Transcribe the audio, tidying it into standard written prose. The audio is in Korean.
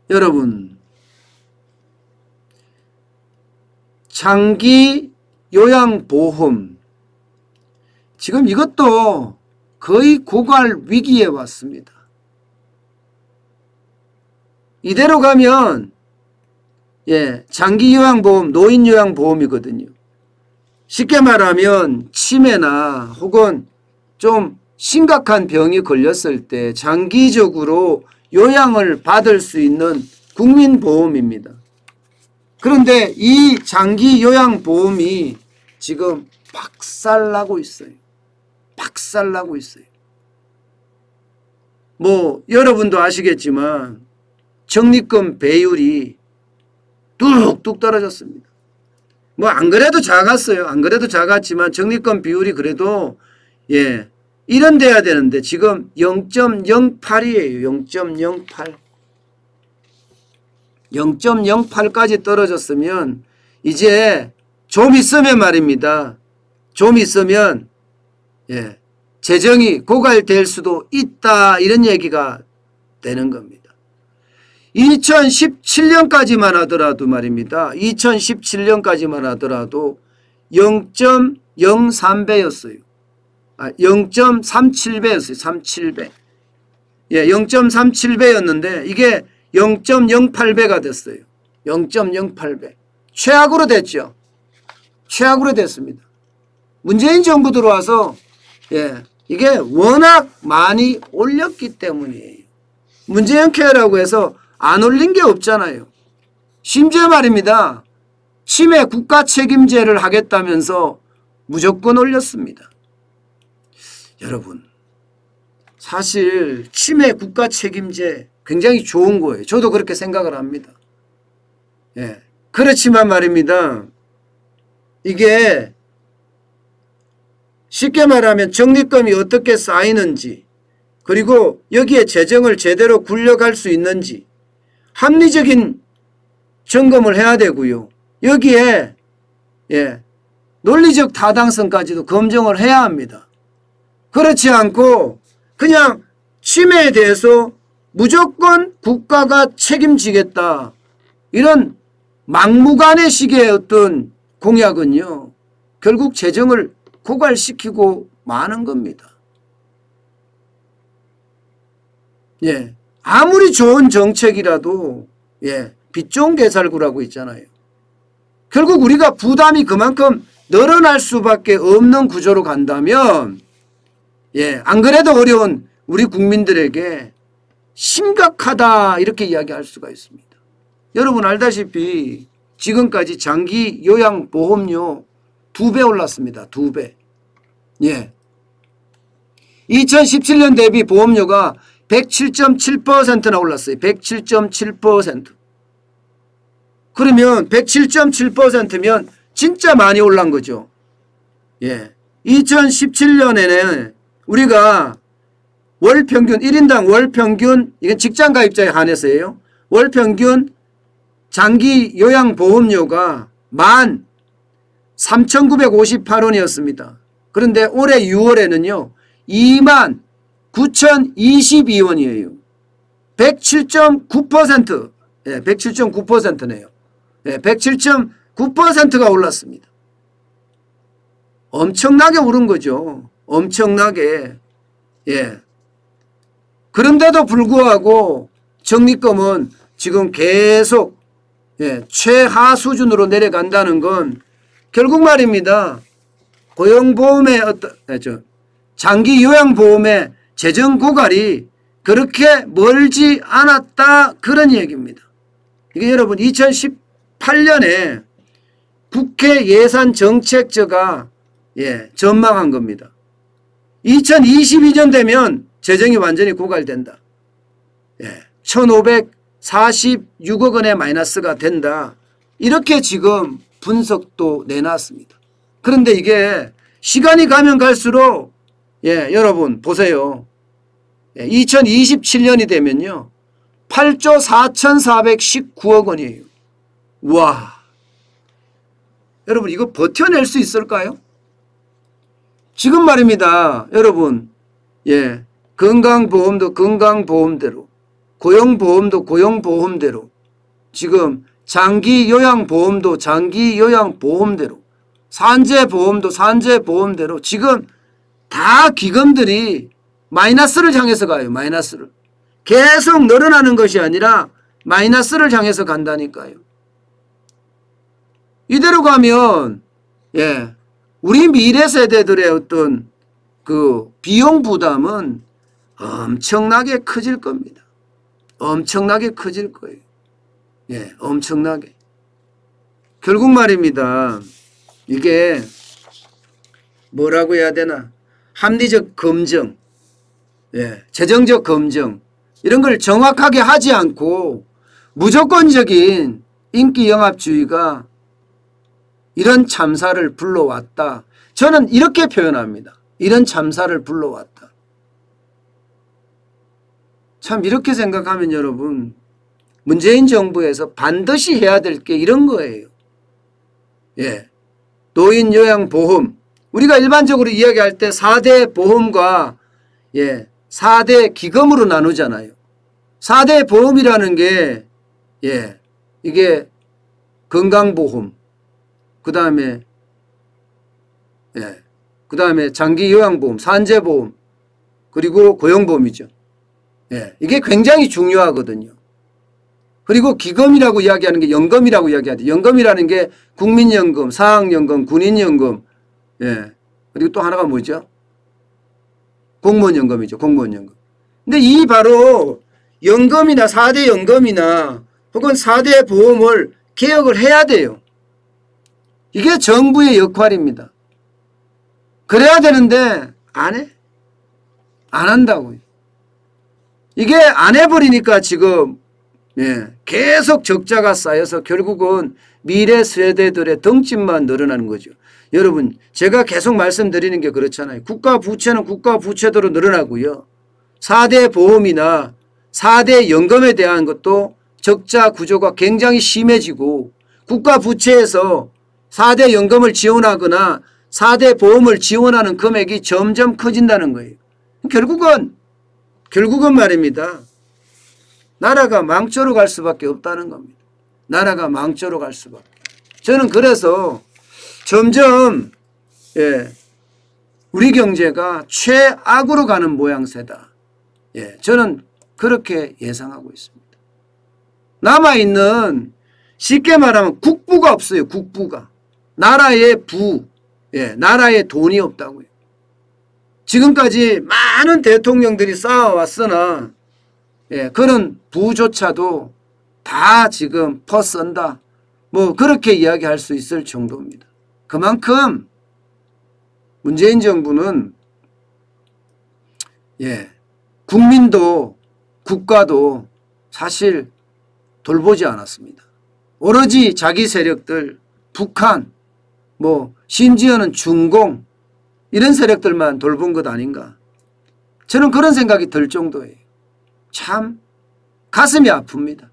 여러분, 장기 요양보험 지금 이것도 거의 고갈 위기에 왔습니다. 이대로 가면 장기 요양보험, 노인 요양보험이거든요. 쉽게 말하면 치매나 혹은 좀 심각한 병이 걸렸을 때 장기적으로 요양을 받을 수 있는 국민보험입니다. 그런데 이 장기 요양보험이 지금 박살나고 있어요. 박살나고 있어요. 뭐 여러분도 아시겠지만 적립금 배율이 뚝뚝 떨어졌습니다. 뭐 안 그래도 작았어요. 안 그래도 작았지만 적립금 비율이 그래도 이런 돼야 되는데 지금 0.08이에요. 0.08. 0.08까지 떨어졌으면 이제 좀 있으면 말입니다. 좀 있으면 재정이 고갈될 수도 있다, 이런 얘기가 되는 겁니다. 2017년까지만 하더라도 말입니다. 2017년까지만 하더라도 0.03배였어요. 0.37배였어요. 37배. 0.37배였는데 이게 0.08배가 됐어요. 0.08배. 최악으로 됐죠. 최악으로 됐습니다. 문재인 정부 들어와서 이게 워낙 많이 올렸기 때문이에요. 문재인 케어라고 해서 안 올린 게 없잖아요. 심지어 말입니다. 치매 국가 책임제를 하겠다면서 무조건 올렸습니다. 여러분, 사실 치매 국가 책임제 굉장히 좋은 거예요. 저도 그렇게 생각을 합니다. 그렇지만 말입니다. 이게 쉽게 말하면 적립금이 어떻게 쌓이는지, 그리고 여기에 재정을 제대로 굴려갈 수 있는지 합리적인 점검을 해야 되고요. 여기에 논리적 타당성까지도 검증을 해야 합니다. 그렇지 않고 그냥 치매에 대해서 무조건 국가가 책임지겠다, 이런 막무가내 식의 어떤 공약은요, 결국 재정을 고갈시키고 마는 겁니다. 아무리 좋은 정책이라도 빚 좋은 개살구라고 있잖아요. 결국 우리가 부담이 그만큼 늘어날 수밖에 없는 구조로 간다면 안 그래도 어려운 우리 국민들에게 심각하다, 이렇게 이야기할 수가 있습니다. 여러분 알다시피 지금까지 장기 요양보험료 2배 올랐습니다. 2배. 2017년 대비 보험료가 107.7%나 올랐어요. 107.7%. 그러면 107.7%면 진짜 많이 올란 거죠. 2017년에는 우리가 월평균 1인당 월평균, 이건 직장가입자에 한해서예요. 월평균 장기 요양보험료가 13,958원이었습니다. 그런데 올해 6월에는요 29,022원이에요. 107.9%. 107.9%네요. 107.9%가 올랐습니다. 엄청나게 오른 거죠. 엄청나게. 그런데도 불구하고 적립금은 지금 계속 최하 수준으로 내려간다는 건 결국 말입니다. 고용보험의 장기 요양보험의 재정 고갈이 그렇게 멀지 않았다, 그런 얘기입니다. 이게 여러분 2018년에 국회 예산정책처가 전망한 겁니다. 2022년 되면 재정이 완전히 고갈된다. 1,546억 원의 마이너스가 된다. 이렇게 지금 분석도 내놨습니다. 그런데 이게 시간이 가면 갈수록 여러분 보세요. 2027년이 되면요 8조 4,419억 원이에요. 와, 여러분 이거 버텨낼 수 있을까요? 지금 말입니다. 여러분 건강보험도 건강보험대로, 고용보험도 고용보험대로, 지금 장기요양보험도 장기요양보험대로, 산재보험도 산재보험대로 지금 다 기금들이 마이너스를 향해서 가요. 마이너스를. 계속 늘어나는 것이 아니라 마이너스를 향해서 간다니까요. 이대로 가면 우리 미래 세대들의 어떤 그 비용 부담은 엄청나게 커질 겁니다. 엄청나게 커질 거예요. 엄청나게. 결국 말입니다. 이게 뭐라고 해야 되나? 합리적 검증, 재정적 검증 이런 걸 정확하게 하지 않고 무조건적인 인기영합주의가 이런 참사를 불러왔다. 저는 이렇게 표현합니다. 이런 참사를 불러왔다. 참 이렇게 생각하면 여러분, 문재인 정부에서 반드시 해야 될 게 이런 거예요. 노인 요양보험, 우리가 일반적으로 이야기할 때 4대 보험과 4대 기금으로 나누잖아요. 4대 보험이라는 게 이게 건강보험, 그 다음에 장기요양보험, 산재보험, 그리고 고용보험이죠. 이게 굉장히 중요하거든요. 그리고 기금이라고 이야기하는 게 연금이라고 이야기하죠. 연금이라는 게 국민연금, 사학연금, 군인연금, 그리고 또 하나가 뭐죠? 공무원연금이죠. 공무원연금. 근데 이 바로 연금이나 4대 연금이나 혹은 4대 보험을 개혁을 해야 돼요. 이게 정부의 역할입니다. 그래야 되는데 안 해. 안 한다고요. 이게 안 해버리니까 지금 계속 적자가 쌓여서 결국은 미래 세대들의 덩집만 늘어나는 거죠. 여러분, 제가 계속 말씀드리는 게 그렇잖아요. 국가 부채는 국가 부채대로 늘어나고요. 4대 보험이나 4대 연금에 대한 것도 적자 구조가 굉장히 심해지고, 국가 부채에서 4대 연금을 지원하거나 4대 보험을 지원하는 금액이 점점 커진다는 거예요. 결국은 말입니다. 나라가 망쳐로 갈 수밖에 없다는 겁니다. 나라가 망쳐로 갈 수밖에. 저는 그래서 점점 우리 경제가 최악으로 가는 모양새다. 저는 그렇게 예상하고 있습니다. 남아있는, 쉽게 말하면 국부가 없어요. 국부가. 나라의 나라에 돈이 없다고요. 지금까지 많은 대통령들이 쌓아왔으나 그런 부조차도 다 지금 퍼쓴다. 뭐 그렇게 이야기할 수 있을 정도입니다. 그만큼 문재인 정부는 국민도 국가도 사실 돌보지 않았습니다. 오로지 자기 세력들, 북한, 뭐 심지어는 중공 이런 세력들만 돌본 것 아닌가. 저는 그런 생각이 들 정도예요. 참 가슴이 아픕니다.